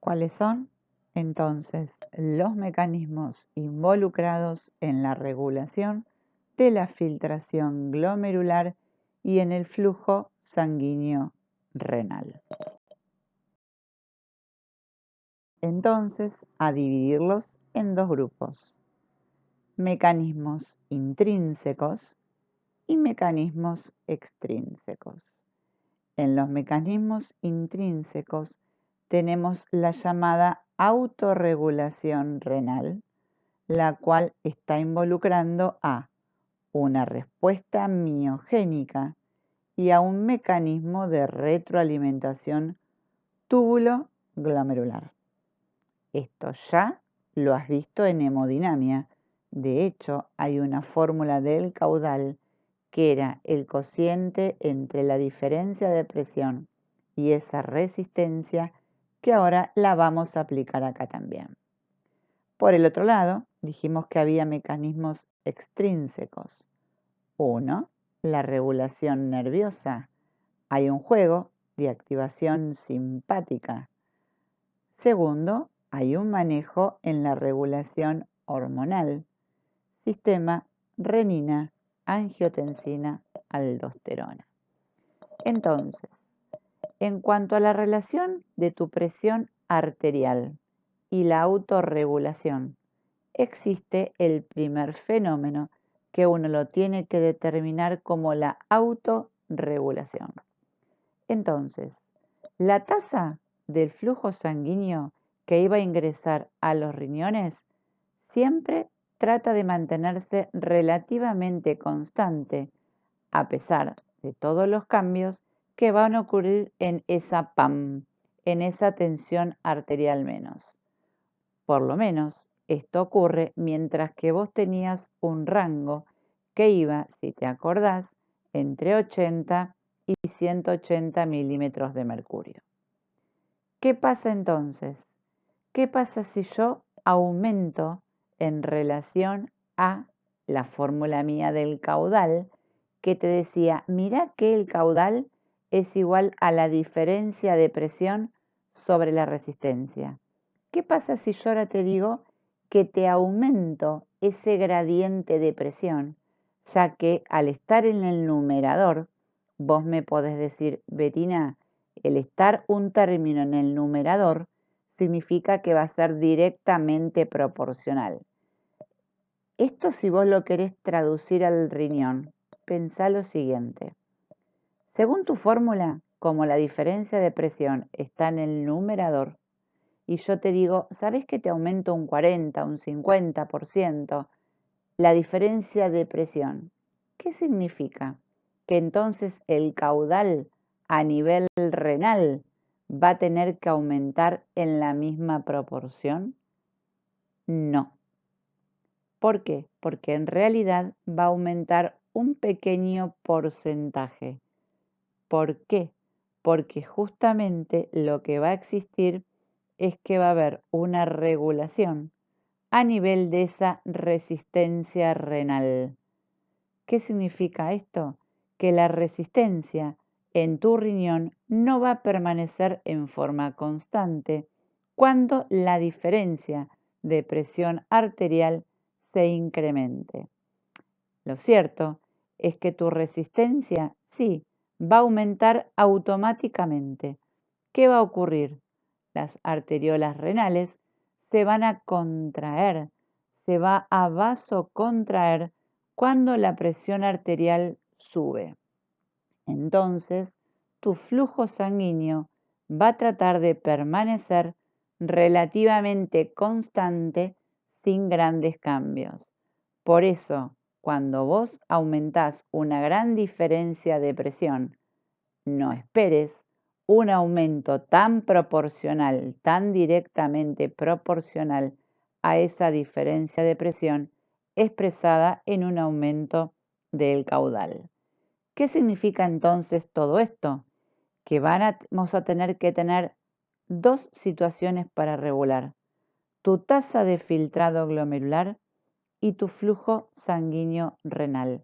¿Cuáles son, entonces, los mecanismos involucrados en la regulación de la filtración glomerular y en el flujo sanguíneo renal? Entonces, a dividirlos en dos grupos: mecanismos intrínsecos y mecanismos extrínsecos. En los mecanismos intrínsecos tenemos la llamada autorregulación renal, la cual está involucrando a una respuesta miogénica y a un mecanismo de retroalimentación túbulo-glomerular. Esto ya lo has visto en hemodinamia. De hecho, hay una fórmula del caudal que era el cociente entre la diferencia de presión y esa resistencia, que ahora la vamos a aplicar acá también. Por el otro lado, dijimos que había mecanismos extrínsecos. Uno, la regulación nerviosa. Hay un juego de activación simpática. Segundo, hay un manejo en la regulación hormonal. Sistema renina, angiotensina, aldosterona. Entonces, en cuanto a la relación de tu presión arterial y la autorregulación, existe el primer fenómeno que uno lo tiene que determinar como la autorregulación. Entonces, la tasa del flujo sanguíneo que iba a ingresar a los riñones siempre trata de mantenerse relativamente constante, a pesar de todos los cambios que van a ocurrir en esa PAM, en esa tensión arterial menos. Por lo menos esto ocurre mientras que vos tenías un rango que iba, si te acordás, entre 80 y 180 milímetros de mercurio. ¿Qué pasa entonces? ¿Qué pasa si yo aumento en relación a la fórmula mía del caudal, que te decía, mira que el caudal es igual a la diferencia de presión sobre la resistencia? ¿Qué pasa si yo ahora te digo que te aumento ese gradiente de presión, ya que al estar en el numerador, vos me podés decir, Betina, el estar un término en el numerador significa que va a ser directamente proporcional? Esto, si vos lo querés traducir al riñón, pensá lo siguiente. Según tu fórmula, como la diferencia de presión está en el numerador, y yo te digo, ¿sabes que te aumento un 40, un 50% la diferencia de presión? ¿Qué significa? ¿Que entonces el caudal a nivel renal va a tener que aumentar en la misma proporción? No. ¿Por qué? Porque en realidad va a aumentar un pequeño porcentaje. ¿Por qué? Porque justamente lo que va a existir es que va a haber una regulación a nivel de esa resistencia renal. ¿Qué significa esto? Que la resistencia en tu riñón no va a permanecer en forma constante cuando la diferencia de presión arterial se incremente. Lo cierto es que tu resistencia sí va a aumentar automáticamente. ¿Qué va a ocurrir? Las arteriolas renales se van a contraer, se va a vasocontraer cuando la presión arterial sube. Entonces, tu flujo sanguíneo va a tratar de permanecer relativamente constante sin grandes cambios. Por eso, cuando vos aumentás una gran diferencia de presión, no esperes un aumento tan proporcional, tan directamente proporcional a esa diferencia de presión expresada en un aumento del caudal. ¿Qué significa entonces todo esto? Que vamos a tener que tener dos situaciones para regular: tu tasa de filtrado glomerular y tu flujo sanguíneo renal.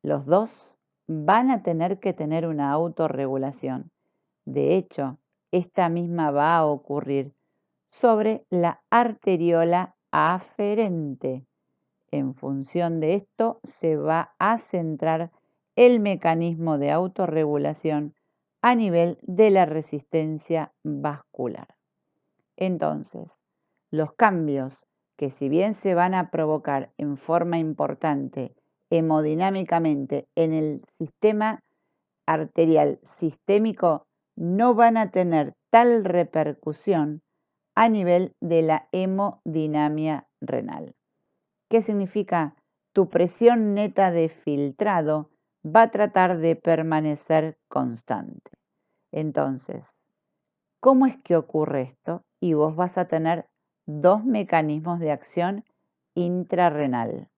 Los dos van a tener que tener una autorregulación. De hecho, esta misma va a ocurrir sobre la arteriola aferente. En función de esto se va a centrar el mecanismo de autorregulación a nivel de la resistencia vascular. Entonces, los cambios que si bien se van a provocar en forma importante hemodinámicamente en el sistema arterial sistémico, no van a tener tal repercusión a nivel de la hemodinamia renal. ¿Qué significa? Tu presión neta de filtrado va a tratar de permanecer constante. Entonces, ¿cómo es que ocurre esto? Y vos vas a tener dos mecanismos de acción intrarrenal.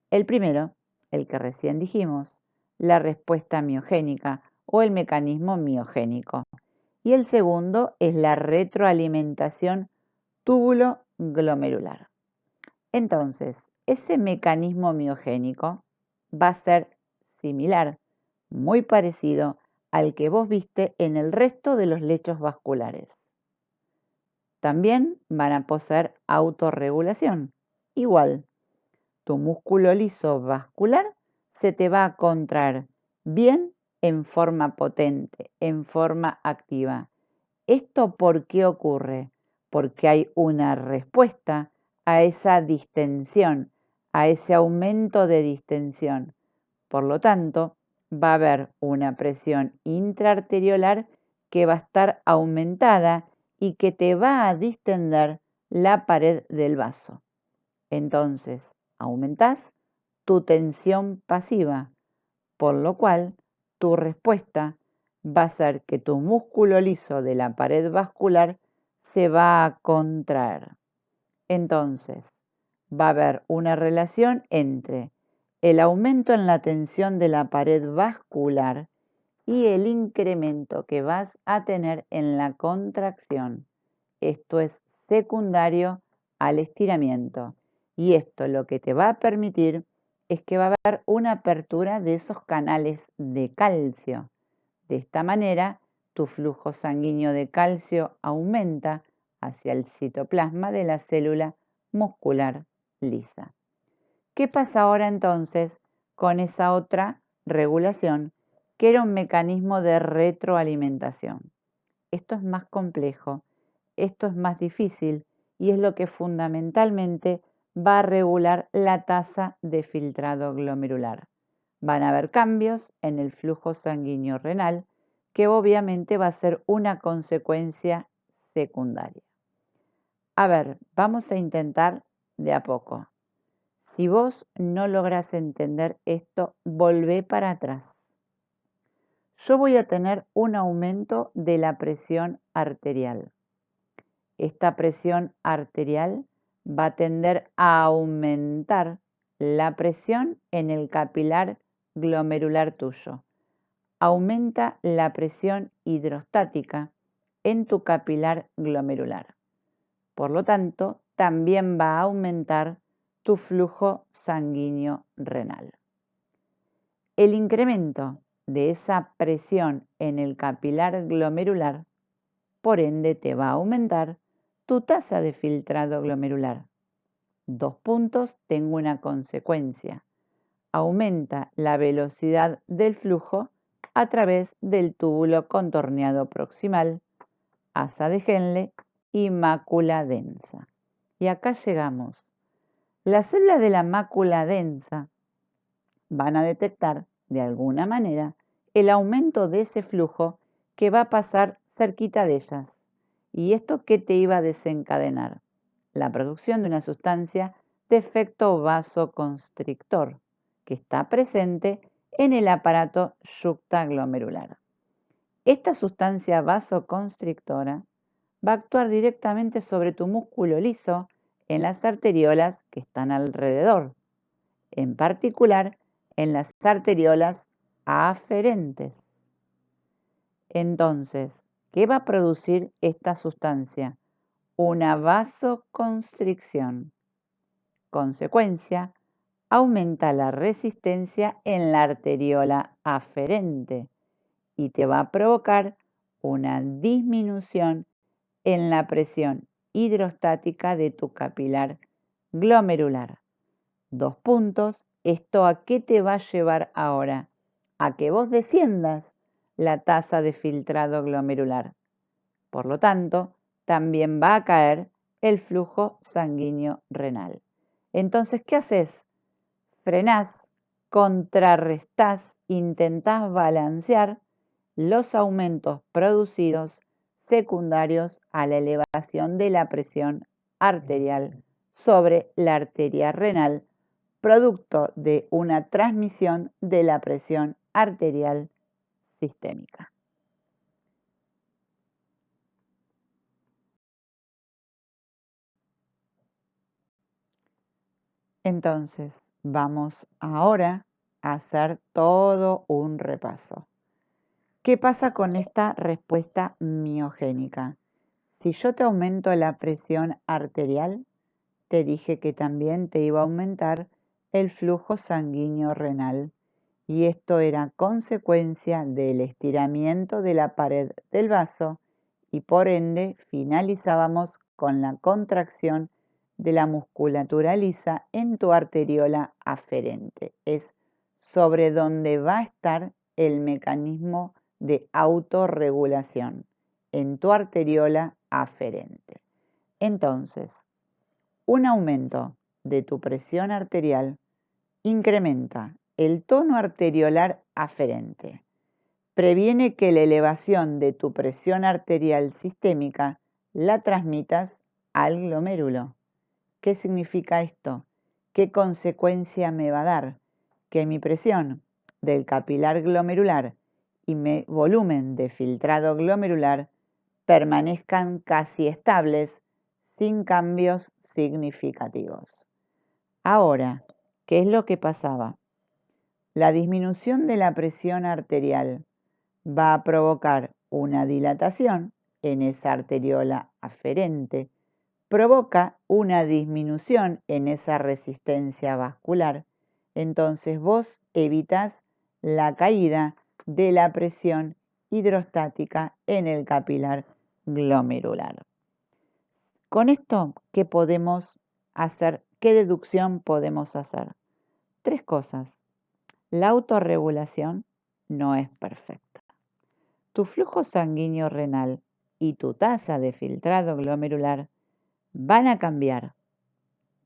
El primero, el que recién dijimos, la respuesta miogénica o el mecanismo miogénico. Y el segundo es la retroalimentación túbulo-glomerular. Entonces, ese mecanismo miogénico va a ser similar, muy parecido al que vos viste en el resto de los lechos vasculares. También van a poseer autorregulación. Igual, tu músculo liso vascular se te va a contraer bien en forma potente, en forma activa. ¿Esto por qué ocurre? Porque hay una respuesta a esa distensión, a ese aumento de distensión. Por lo tanto, va a haber una presión intraarteriolar que va a estar aumentada y que te va a distender la pared del vaso. Entonces, aumentás tu tensión pasiva, por lo cual tu respuesta va a ser que tu músculo liso de la pared vascular se va a contraer. Entonces, va a haber una relación entre el aumento en la tensión de la pared vascular y el incremento que vas a tener en la contracción. Esto es secundario al estiramiento. Y esto lo que te va a permitir es que va a haber una apertura de esos canales de calcio. De esta manera, tu flujo sanguíneo de calcio aumenta hacia el citoplasma de la célula muscular lisa. ¿Qué pasa ahora entonces con esa otra regulación, que era un mecanismo de retroalimentación? Esto es más complejo, esto es más difícil y es lo que fundamentalmente va a regular la tasa de filtrado glomerular. Van a haber cambios en el flujo sanguíneo renal, que obviamente va a ser una consecuencia secundaria. A ver, vamos a intentar de a poco. Si vos no lográs entender esto, volvé para atrás. Yo voy a tener un aumento de la presión arterial. Esta presión arterial va a tender a aumentar la presión en el capilar glomerular tuyo. Aumenta la presión hidrostática en tu capilar glomerular. Por lo tanto, también va a aumentar tu flujo sanguíneo renal. El incremento de esa presión en el capilar glomerular, por ende, te va a aumentar tu tasa de filtrado glomerular. 2 puntos, tengo una consecuencia. Aumenta la velocidad del flujo a través del túbulo contorneado proximal, asa de Henle y mácula densa. Y acá llegamos. Las células de la mácula densa van a detectar, de alguna manera, el aumento de ese flujo que va a pasar cerquita de ellas. ¿Y esto qué te iba a desencadenar? La producción de una sustancia de efecto vasoconstrictor, que está presente en el aparato yuctaglomerular. Esta sustancia vasoconstrictora va a actuar directamente sobre tu músculo liso en las arteriolas que están alrededor, en particular en las arteriolas aferentes. Entonces, ¿qué va a producir esta sustancia? Una vasoconstricción. Consecuencia, aumenta la resistencia en la arteriola aferente y te va a provocar una disminución en la presión hidrostática de tu capilar glomerular. 2 puntos. ¿Esto a qué te va a llevar ahora? A que vos desciendas la tasa de filtrado glomerular. Por lo tanto, también va a caer el flujo sanguíneo renal. Entonces, ¿qué haces? Frenás, contrarrestás, intentás balancear los aumentos producidos secundarios a la elevación de la presión arterial sobre la arteria renal, producto de una transmisión de la presión arterial sistémica. Entonces, vamos ahora a hacer todo un repaso. ¿Qué pasa con esta respuesta miogénica? Si yo te aumento la presión arterial, te dije que también te iba a aumentar el flujo sanguíneo renal, y esto era consecuencia del estiramiento de la pared del vaso y por ende finalizábamos con la contracción de la musculatura lisa en tu arteriola aferente. Es sobre donde va a estar el mecanismo de autorregulación, en tu arteriola aferente. Entonces, un aumento de tu presión arterial incrementa el tono arteriolar aferente, previene que la elevación de tu presión arterial sistémica la transmitas al glomérulo. ¿Qué significa esto? ¿Qué consecuencia me va a dar? Que mi presión del capilar glomerular y mi volumen de filtrado glomerular permanezcan casi estables sin cambios significativos. Ahora, ¿qué es lo que pasaba? La disminución de la presión arterial va a provocar una dilatación en esa arteriola aferente, provoca una disminución en esa resistencia vascular, entonces vos evitas la caída de la presión hidrostática en el capilar glomerular. Con esto, ¿qué podemos hacer? ¿Qué deducción podemos hacer? 3 cosas. La autorregulación no es perfecta. Tu flujo sanguíneo renal y tu tasa de filtrado glomerular van a cambiar.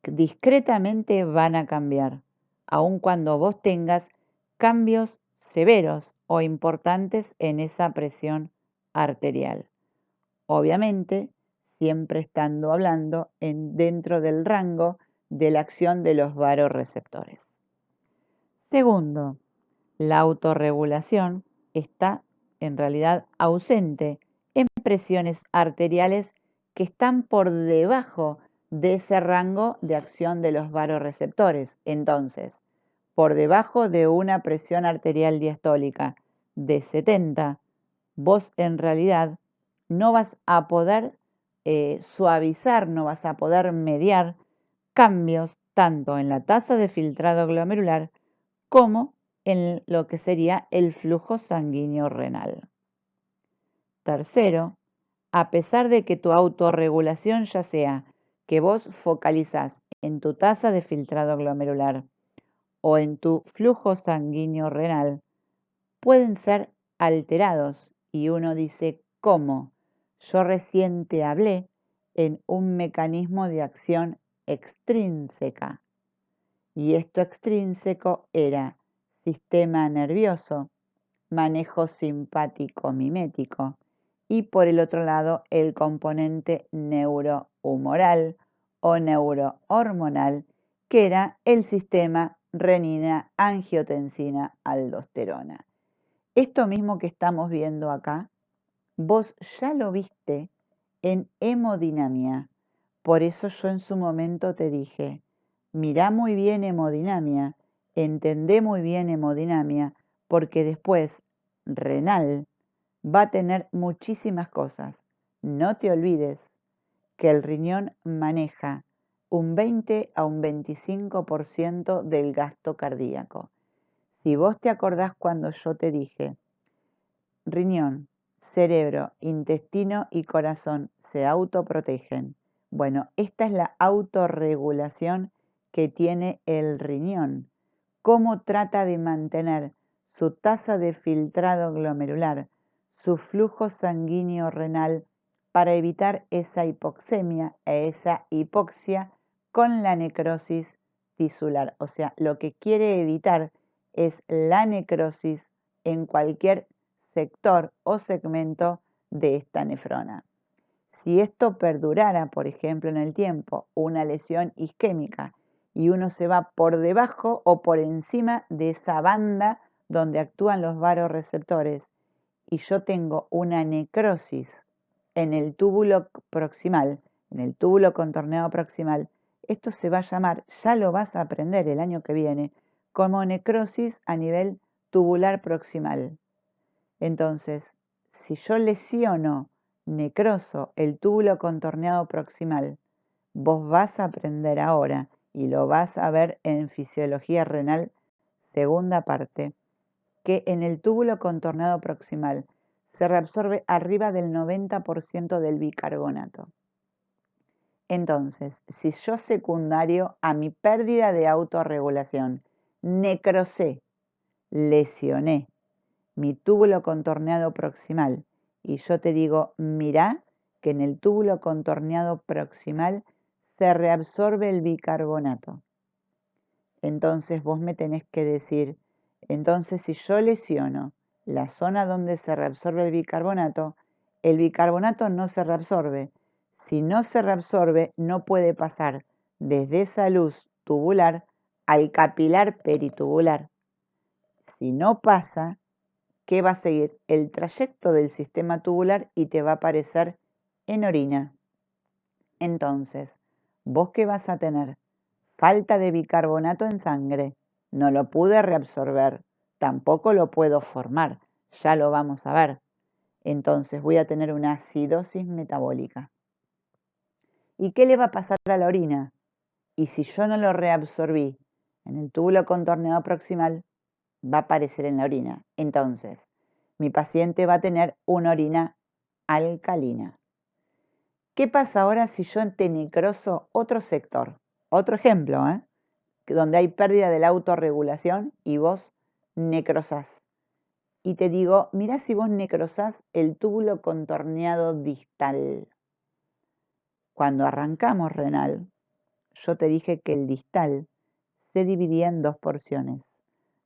Discretamente van a cambiar, aun cuando vos tengas cambios severos o importantes en esa presión arterial. Obviamente, siempre estando hablando dentro del rango de la acción de los vasoreceptores. Segundo, la autorregulación está en realidad ausente en presiones arteriales que están por debajo de ese rango de acción de los vasoreceptores. Entonces, por debajo de una presión arterial diastólica de 70, vos en realidad no vas a poder suavizar, no vas a poder mediar cambios tanto en la tasa de filtrado glomerular como en lo que sería el flujo sanguíneo renal. Tercero, a pesar de que tu autorregulación, ya sea que vos focalizás en tu tasa de filtrado glomerular o en tu flujo sanguíneo renal, pueden ser alterados y uno dice, ¿cómo? Yo recién te hablé en un mecanismo de acción extrínseca y esto extrínseco era sistema nervioso, manejo simpático mimético y por el otro lado el componente neurohumoral o neurohormonal que era el sistema renina-angiotensina-aldosterona. Esto mismo que estamos viendo acá, vos ya lo viste en hemodinamia. Por eso yo en su momento te dije, mirá muy bien hemodinamia, entendé muy bien hemodinamia, porque después renal va a tener muchísimas cosas. No te olvides que el riñón maneja un 20 a un 25% del gasto cardíaco. Si vos te acordás cuando yo te dije, riñón, cerebro, intestino y corazón se autoprotegen, Bueno, esta es la autorregulación que tiene el riñón. Cómo trata de mantener su tasa de filtrado glomerular, su flujo sanguíneo renal para evitar esa hipoxemia e esa hipoxia con la necrosis tisular. O sea, lo que quiere evitar es la necrosis en cualquier sector o segmento de esta nefrona. Si esto perdurara, por ejemplo, en el tiempo, una lesión isquémica, y uno se va por debajo o por encima de esa banda donde actúan los vasoreceptores, y yo tengo una necrosis en el túbulo proximal, en el túbulo contorneado proximal, esto se va a llamar, ya lo vas a aprender el año que viene, como necrosis a nivel tubular proximal. Entonces, si yo lesiono, necroso el túbulo contorneado proximal, vos vas a aprender ahora y lo vas a ver en fisiología renal, segunda parte, que en el túbulo contorneado proximal se reabsorbe arriba del 90% del bicarbonato. Entonces, si yo secundario a mi pérdida de autorregulación, necrosé, lesioné mi túbulo contorneado proximal y yo te digo, mirá que en el túbulo contorneado proximal se reabsorbe el bicarbonato. Entonces vos me tenés que decir, entonces si yo lesiono la zona donde se reabsorbe el bicarbonato no se reabsorbe. Si no se reabsorbe, no puede pasar desde esa luz tubular al capilar peritubular. Si no pasa, ¿qué va a seguir? El trayecto del sistema tubular y te va a aparecer en orina. Entonces, ¿vos qué vas a tener? Falta de bicarbonato en sangre. No lo pude reabsorber. Tampoco lo puedo formar. Ya lo vamos a ver. Entonces voy a tener una acidosis metabólica. ¿Y qué le va a pasar a la orina? Y si yo no lo reabsorbí en el túbulo contorneado proximal, va a aparecer en la orina. Entonces, mi paciente va a tener una orina alcalina. ¿Qué pasa ahora si yo te necroso otro sector? Otro ejemplo, donde hay pérdida de la autorregulación y vos necrosás. Y te digo, mirá si vos necrosás el túbulo contorneado distal. Cuando arrancamos renal, yo te dije que el distal se dividía en dos porciones.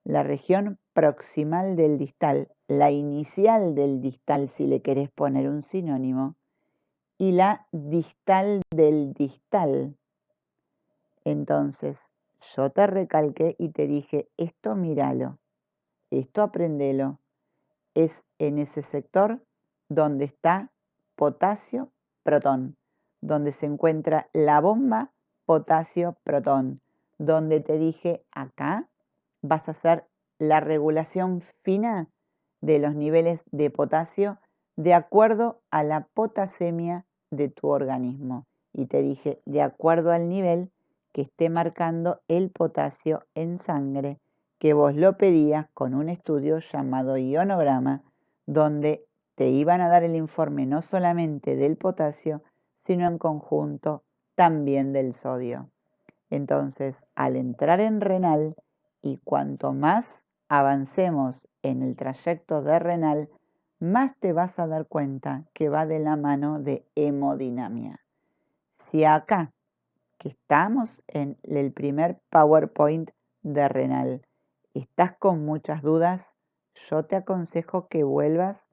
La región proximal del distal, la inicial del distal, si le querés poner un sinónimo, y la distal del distal. Entonces, yo te recalqué y te dije, esto míralo, esto aprendelo. Es en ese sector donde está potasio-protón, donde se encuentra la bomba potasio-protón, donde te dije, acá vas a hacer la regulación fina de los niveles de potasio de acuerdo a la potasemia de tu organismo. Y te dije, de acuerdo al nivel que esté marcando el potasio en sangre, que vos lo pedías con un estudio llamado ionograma, donde te iban a dar el informe no solamente del potasio, sino en conjunto también del sodio. Entonces, al entrar en renal, y cuanto más avancemos en el trayecto de renal, más te vas a dar cuenta que va de la mano de hemodinamia. Si acá, que estamos en el primer PowerPoint de renal, estás con muchas dudas, yo te aconsejo que vuelvas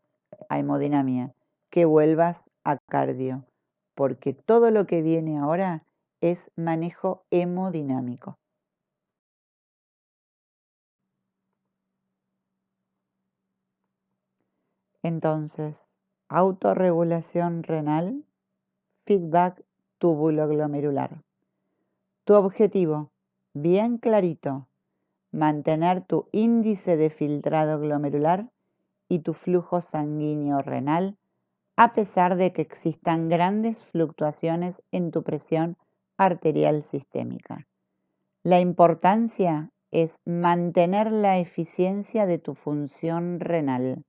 a hemodinamia, que vuelvas a cardio, porque todo lo que viene ahora es manejo hemodinámico. Entonces, autorregulación renal, feedback túbulo-glomerular. Tu objetivo, bien clarito, mantener tu índice de filtrado glomerular y tu flujo sanguíneo renal a pesar de que existan grandes fluctuaciones en tu presión arterial sistémica. La importancia es mantener la eficiencia de tu función renal.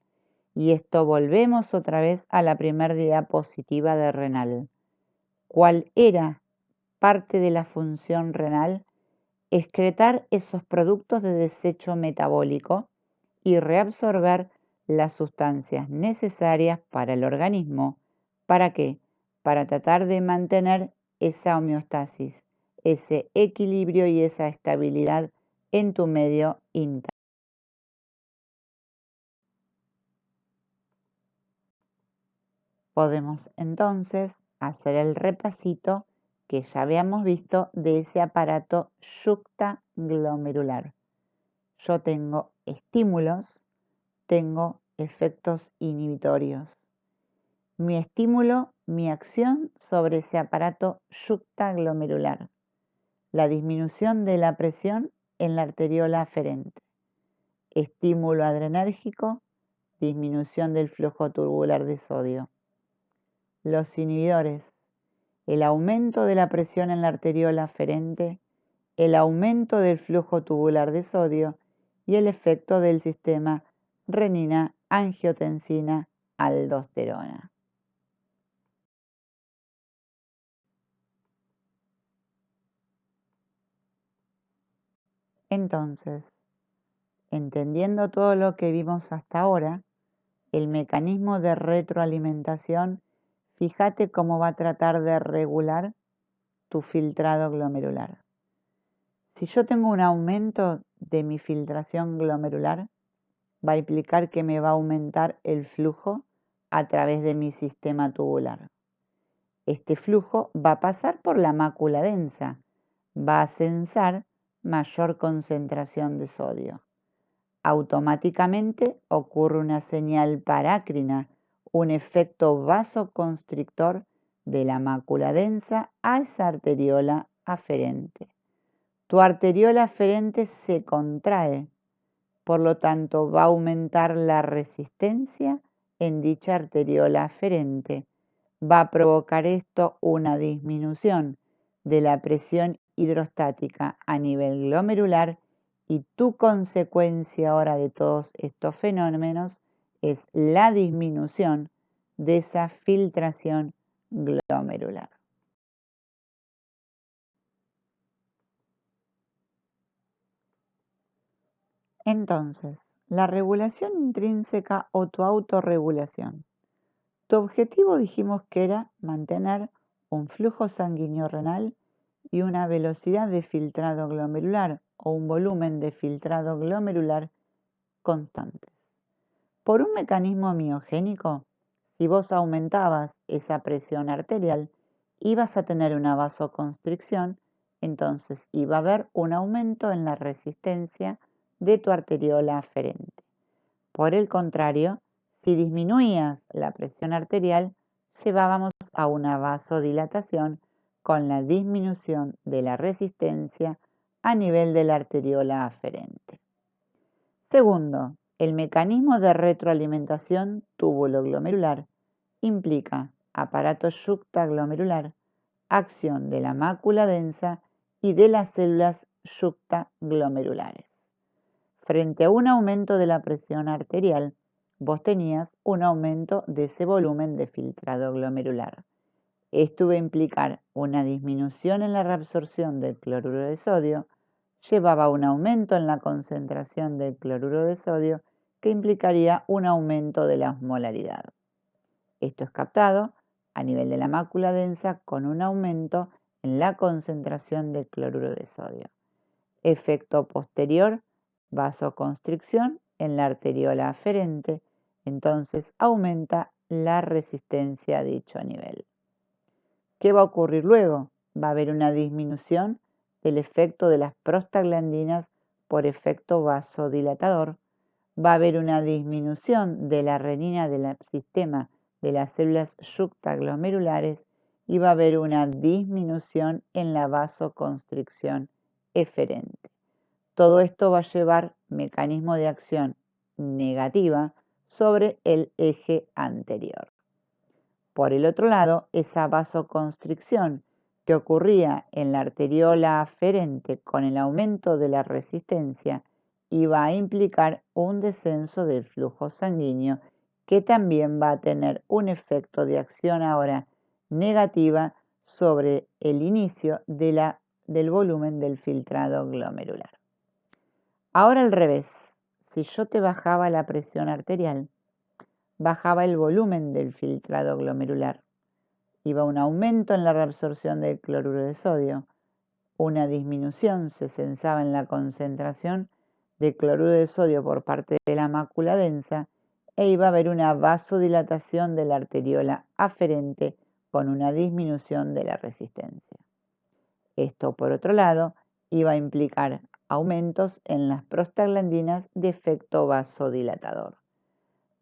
Y esto volvemos otra vez a la primera diapositiva de renal. ¿Cuál era parte de la función renal? Excretar esos productos de desecho metabólico y reabsorber las sustancias necesarias para el organismo. ¿Para qué? Para tratar de mantener esa homeostasis, ese equilibrio y esa estabilidad en tu medio interno. Podemos entonces hacer el repasito que ya habíamos visto de ese aparato yuxtaglomerular. Yo tengo estímulos, tengo efectos inhibitorios. Mi estímulo, mi acción sobre ese aparato yuxtaglomerular. La disminución de la presión en la arteriola aferente. Estímulo adrenérgico, disminución del flujo tubular de sodio. Los inhibidores, el aumento de la presión en la arteriola aferente, el aumento del flujo tubular de sodio y el efecto del sistema renina-angiotensina-aldosterona. Entonces, entendiendo todo lo que vimos hasta ahora, el mecanismo de retroalimentación, fíjate cómo va a tratar de regular tu filtrado glomerular. Si yo tengo un aumento de mi filtración glomerular, va a implicar que me va a aumentar el flujo a través de mi sistema tubular. Este flujo va a pasar por la mácula densa, va a censar mayor concentración de sodio. Automáticamente ocurre una señal parácrina, un efecto vasoconstrictor de la mácula densa a esa arteriola aferente. Tu arteriola aferente se contrae, por lo tanto va a aumentar la resistencia en dicha arteriola aferente. Va a provocar esto una disminución de la presión hidrostática a nivel glomerular y tu consecuencia ahora de todos estos fenómenos es la disminución de esa filtración glomerular. Entonces, la regulación intrínseca o tu autorregulación. Tu objetivo dijimos que era mantener un flujo sanguíneo renal y una velocidad de filtrado glomerular o un volumen de filtrado glomerular constantes. Por un mecanismo miogénico, si vos aumentabas esa presión arterial, ibas a tener una vasoconstricción, entonces iba a haber un aumento en la resistencia de tu arteriola aferente. Por el contrario, si disminuías la presión arterial, llevábamos a una vasodilatación con la disminución de la resistencia a nivel de la arteriola aferente. Segundo, el mecanismo de retroalimentación túbulo-glomerular implica aparato yuxtaglomerular, acción de la mácula densa y de las células yuxtaglomerulares. Frente a un aumento de la presión arterial, vos tenías un aumento de ese volumen de filtrado glomerular. Esto va a implicar una disminución en la reabsorción del cloruro de sodio, llevaba a un aumento en la concentración del cloruro de sodio que implicaría un aumento de la osmolaridad. Esto es captado a nivel de la mácula densa con un aumento en la concentración del cloruro de sodio. Efecto posterior, vasoconstricción en la arteriola aferente, entonces aumenta la resistencia a dicho nivel. ¿Qué va a ocurrir luego? Va a haber una disminución del efecto de las prostaglandinas por efecto vasodilatador, va a haber una disminución de la renina del sistema de las células yuxtaglomerulares y va a haber una disminución en la vasoconstricción eferente. Todo esto va a llevar mecanismo de acción negativa sobre el eje anterior. Por el otro lado, esa vasoconstricción que ocurría en la arteriola aferente con el aumento de la resistencia iba a implicar un descenso del flujo sanguíneo que también va a tener un efecto de acción ahora negativa sobre el inicio del volumen del filtrado glomerular. Ahora al revés, si yo te bajaba la presión arterial, bajaba el volumen del filtrado glomerular. Iba un aumento en la reabsorción del cloruro de sodio, una disminución se censaba en la concentración de cloruro de sodio por parte de la mácula densa e iba a haber una vasodilatación de la arteriola aferente con una disminución de la resistencia. Esto, por otro lado, iba a implicar aumentos en las prostaglandinas de efecto vasodilatador.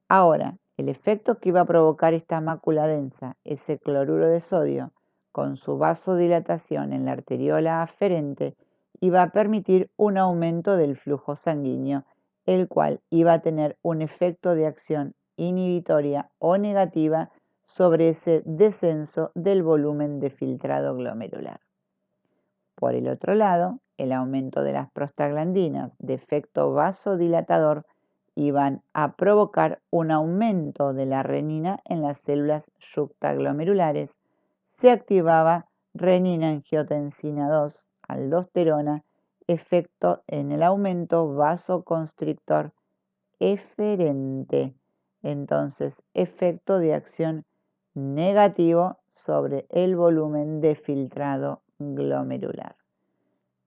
Ahora, el efecto que iba a provocar esta mácula densa, ese cloruro de sodio, con su vasodilatación en la arteriola aferente, iba a permitir un aumento del flujo sanguíneo, el cual iba a tener un efecto de acción inhibitoria o negativa sobre ese descenso del volumen de filtrado glomerular. Por el otro lado, el aumento de las prostaglandinas de efecto vasodilatador iban a provocar un aumento de la renina en las células yuctaglomerulares. Se activaba renina-angiotensina 2, aldosterona, efecto en el aumento vasoconstrictor eferente. Entonces, efecto de acción negativo sobre el volumen de filtrado glomerular.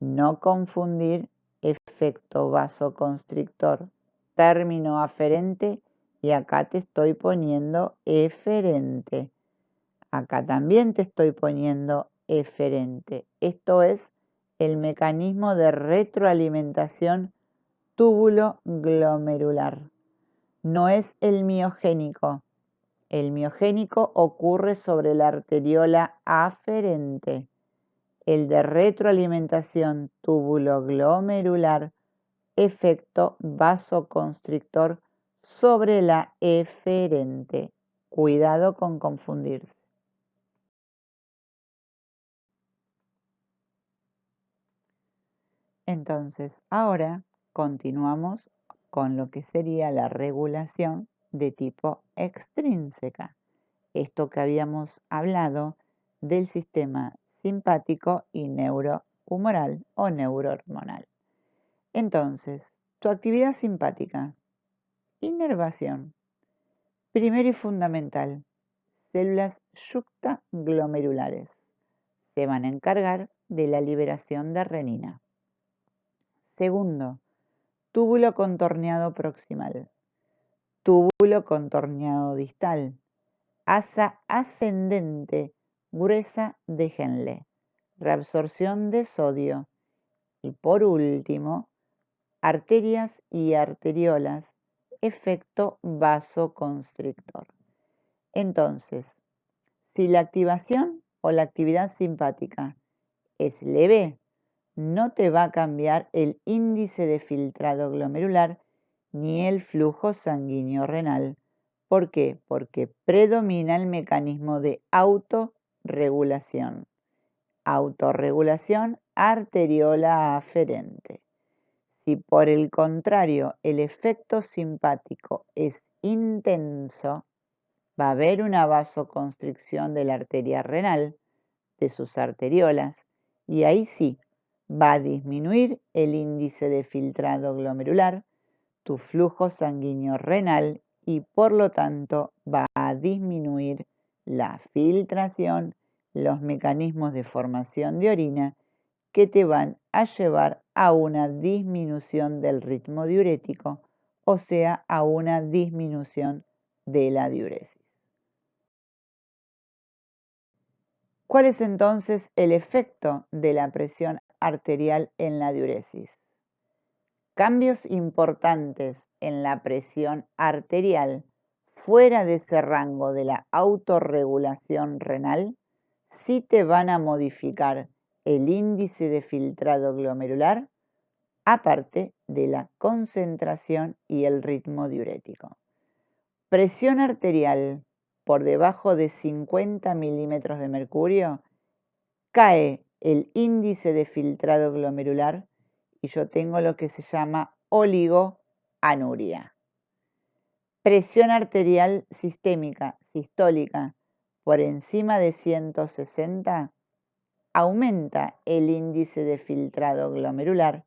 No confundir efecto vasoconstrictor, término aferente, y acá te estoy poniendo eferente. Acá también te estoy poniendo eferente. Esto es el mecanismo de retroalimentación túbulo glomerular. No es el miogénico. El miogénico ocurre sobre la arteriola aferente. El de retroalimentación túbulo-glomerular, efecto vasoconstrictor sobre la eferente. Cuidado con confundirse. Entonces, ahora continuamos con lo que sería la regulación de tipo extrínseca. Esto que habíamos hablado del sistema simpático y neurohumoral o neurohormonal. Entonces, tu actividad simpática, inervación. Primero y fundamental, células yuctaglomerulares. Se van a encargar de la liberación de renina. Segundo, túbulo contorneado proximal, túbulo contorneado distal, asa ascendente gruesa de Henle, reabsorción de sodio. Y por último, arterias y arteriolas, efecto vasoconstrictor. Entonces, si la activación o la actividad simpática es leve, no te va a cambiar el índice de filtrado glomerular ni el flujo sanguíneo renal. ¿Por qué? Porque predomina el mecanismo de autorregulación. Autorregulación arteriola aferente. Si por el contrario el efecto simpático es intenso, va a haber una vasoconstricción de la arteria renal, de sus arteriolas, y ahí sí va a disminuir el índice de filtrado glomerular, tu flujo sanguíneo renal y por lo tanto va a disminuir la filtración, los mecanismos de formación de orina que te van a llevar a una disminución del ritmo diurético, o sea, a una disminución de la diuresis. ¿Cuál es entonces el efecto de la presión arterial en la diuresis? Cambios importantes en la presión arterial fuera de ese rango de la autorregulación renal sí te van a modificar el índice de filtrado glomerular, aparte de la concentración y el ritmo diurético. Presión arterial por debajo de 50 milímetros de mercurio, cae el índice de filtrado glomerular y yo tengo lo que se llama oligoanuria. Presión arterial sistémica, sistólica, por encima de 160, aumenta el índice de filtrado glomerular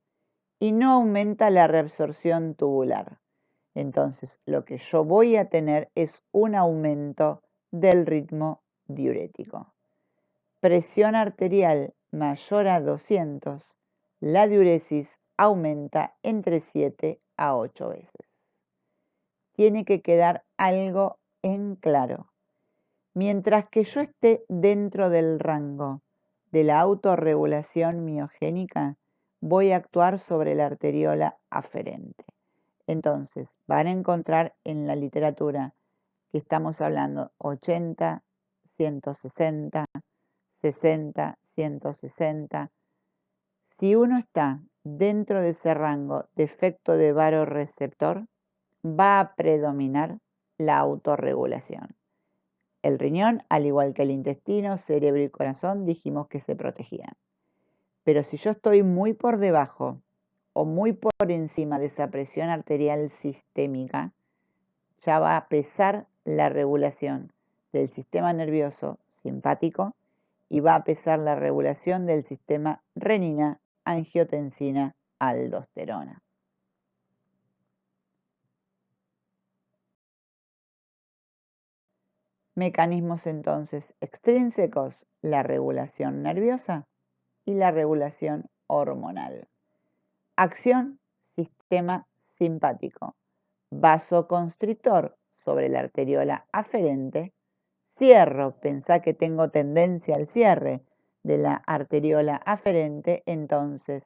y no aumenta la reabsorción tubular. Entonces, lo que yo voy a tener es un aumento del ritmo diurético. Presión arterial mayor a 200, la diuresis aumenta entre 7 a 8 veces. Tiene que quedar algo en claro. Mientras que yo esté dentro del rango de la autorregulación miogénica, voy a actuar sobre la arteriola aferente. Entonces, van a encontrar en la literatura que estamos hablando 80, 160, 60, 160. Si uno está dentro de ese rango de efecto de vasoreceptor, va a predominar la autorregulación. El riñón, al igual que el intestino, cerebro y corazón, dijimos que se protegían. Pero si yo estoy muy por debajo o muy por encima de esa presión arterial sistémica, ya va a pesar la regulación del sistema nervioso simpático y va a pesar la regulación del sistema renina, angiotensina, aldosterona. Mecanismos entonces extrínsecos, la regulación nerviosa y la regulación hormonal. Acción, sistema simpático. Vasoconstrictor sobre la arteriola aferente. Cierro, pensá que tengo tendencia al cierre de la arteriola aferente, entonces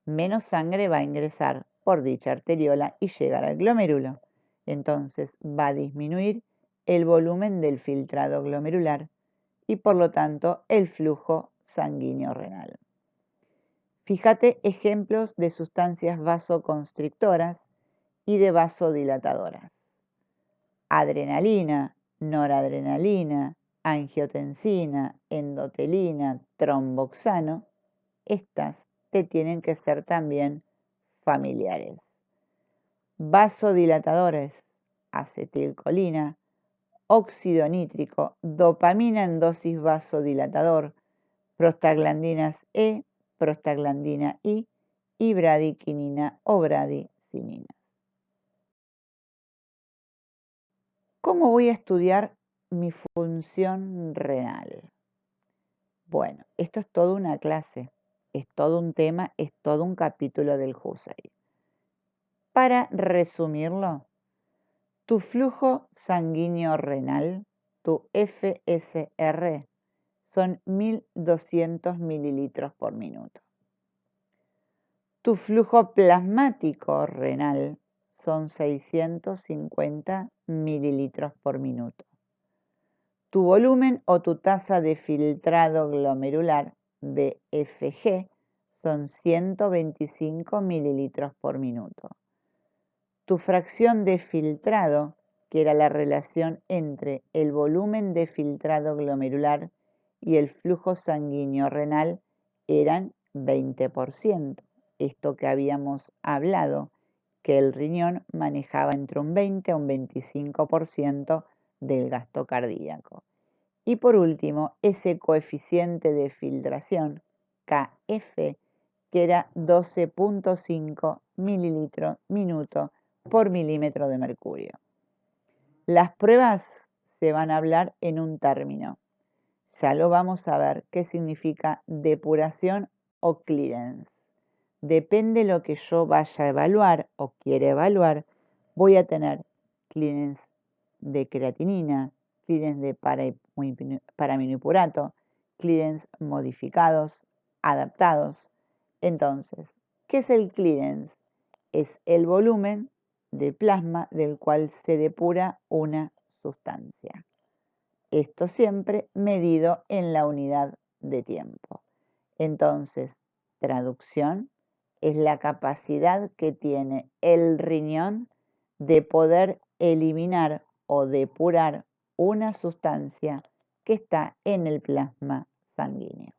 menos sangre va a ingresar por dicha arteriola y llegar al glomérulo. Entonces va a disminuir el volumen del filtrado glomerular y por lo tanto el flujo sanguíneo renal. Fíjate ejemplos de sustancias vasoconstrictoras y de vasodilatadoras. Adrenalina, noradrenalina, angiotensina, endotelina, tromboxano, estas te tienen que ser también familiares. Vasodilatadores, acetilcolina, óxido nítrico, dopamina en dosis vasodilatador, prostaglandinas E, prostaglandina I y bradiquinina o bradicinina. ¿Cómo voy a estudiar mi función renal? Bueno, esto es toda una clase, es todo un tema, es todo un capítulo del Husserl. Para resumirlo, tu flujo sanguíneo renal, tu FSR, son 1200 mililitros por minuto. Tu flujo plasmático renal son 650 mililitros por minuto. Tu volumen o tu tasa de filtrado glomerular, BFG, son 125 mililitros por minuto. Tu fracción de filtrado, que era la relación entre el volumen de filtrado glomerular y el flujo sanguíneo renal, eran 20%. Esto que habíamos hablado, que el riñón manejaba entre un 20 a un 25% del gasto cardíaco. Y por último, ese coeficiente de filtración, KF, que era 12.5 mililitros minuto por milímetro de mercurio. Las pruebas se van a hablar en un término. Ya lo vamos a ver qué significa depuración o clearance. Depende de lo que yo vaya a evaluar o quiera evaluar, voy a tener clearance de creatinina, clearance de paraminipurato, clearance modificados, adaptados. Entonces, ¿qué es el clearance? Es el volumen de plasma del cual se depura una sustancia. Esto siempre medido en la unidad de tiempo. Entonces, traducción es la capacidad que tiene el riñón de poder eliminar o depurar una sustancia que está en el plasma sanguíneo.